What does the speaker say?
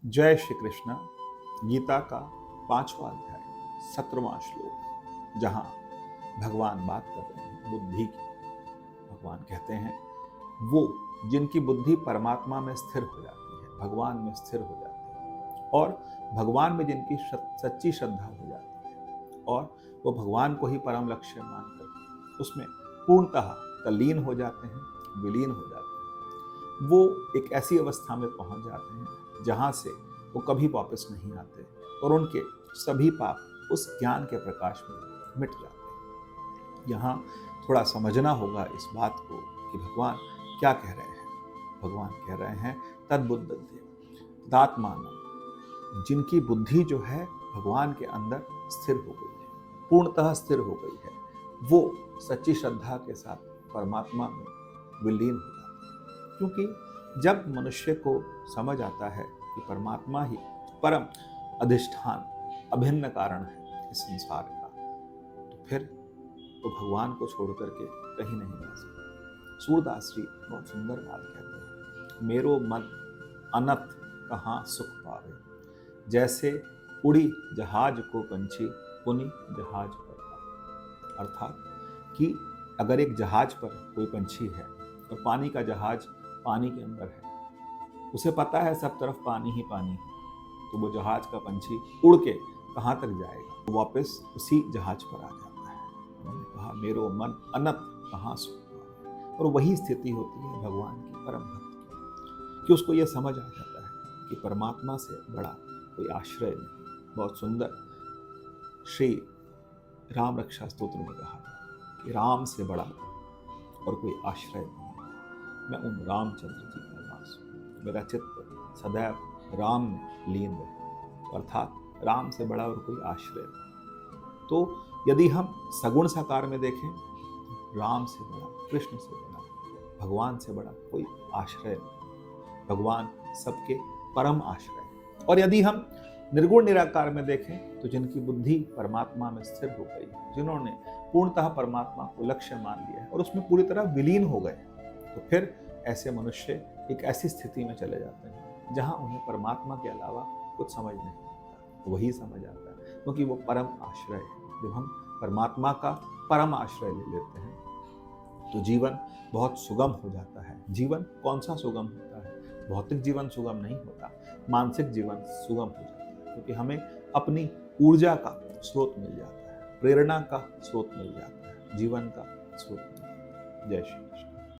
जय श्री कृष्ण। गीता का 5वां अध्याय 17वां श्लोक, जहाँ भगवान बात कर रहे हैं बुद्धि की। भगवान कहते हैं वो जिनकी बुद्धि परमात्मा में स्थिर हो जाती है, भगवान में स्थिर हो जाती है, और भगवान में जिनकी सच्ची श्रद्धा हो जाती है, और वो भगवान को ही परम लक्ष्य मानकर उसमें पूर्णतः तल्लीन हो जाते हैं, विलीन हो जाते हैं, वो एक ऐसी अवस्था में पहुंच जाते हैं जहां से वो कभी वापस नहीं आते, और उनके सभी पाप उस ज्ञान के प्रकाश में मिट जाते हैं। यहाँ थोड़ा समझना होगा इस बात को कि भगवान क्या कह रहे हैं। भगवान कह रहे हैं तद्बुद्धि दात्मानम, जिनकी बुद्धि जो है भगवान के अंदर स्थिर हो गई है, पूर्णतः स्थिर हो गई है, वो सच्ची श्रद्धा के साथ परमात्मा में विलीन हो जाते हैं। क्योंकि जब मनुष्य को समझ आता है कि परमात्मा ही परम अधिष्ठान अभिन्न कारण है इस संसार का, तो फिर वो भगवान को छोड़ करके कहीं नहीं जा सकता। सूरदास जी बहुत सुंदर बात कहते हैं, मेरो मन अनत कहाँ सुख पावे, जैसे उड़ी जहाज को पंछी पुनि जहाज पर पावे। अर्थात कि अगर एक जहाज पर कोई पंछी है और पानी का जहाज पानी के अंदर है, उसे पता है सब तरफ पानी ही पानी है, तो वो जहाज का पंछी उड़ के कहाँ तक जाएगा, वो वापस उसी जहाज पर आ जाता है। उन्होंने कहा मेरो मन अनत कहाँ सुख पावे, और वही स्थिति होती है भगवान की परम भक्त कि उसको यह समझ आ जाता है कि परमात्मा से बड़ा कोई आश्रय नहीं। बहुत सुंदर श्री राम रक्षा स्तोत्र में कहा कि राम से बड़ा और कोई आश्रय नहीं है। मैं उन रामचंद्र जी का दास हूँ, मेरा चित्त सदैव राम में लीन रहे, अर्थात राम से बड़ा और कोई आश्रय नहीं। तो यदि हम सगुण साकार में देखें, राम से बड़ा, कृष्ण से बड़ा, भगवान से बड़ा कोई आश्रय नहीं। भगवान सबके परम आश्रय है। और यदि हम निर्गुण निराकार में देखें, तो जिनकी बुद्धि परमात्मा में स्थिर हो गई, जिन्होंने पूर्णतः परमात्मा को लक्ष्य मान लिया है और उसमें पूरी तरह विलीन हो गए, तो फिर ऐसे मनुष्य एक ऐसी स्थिति में चले जाते हैं जहां उन्हें परमात्मा के अलावा कुछ समझ नहीं आता। वही समझ आता है क्योंकि वो परम आश्रय है। जब हम परमात्मा का परम आश्रय ले लेते हैं तो जीवन बहुत सुगम हो जाता है। जीवन कौन सा सुगम होता है? भौतिक जीवन सुगम नहीं होता, मानसिक जीवन सुगम हो जाता है, क्योंकि हमें अपनी ऊर्जा का स्रोत मिल जाता है, प्रेरणा का स्रोत मिल जाता है, जीवन का स्रोत मिल जाता है। जय श्री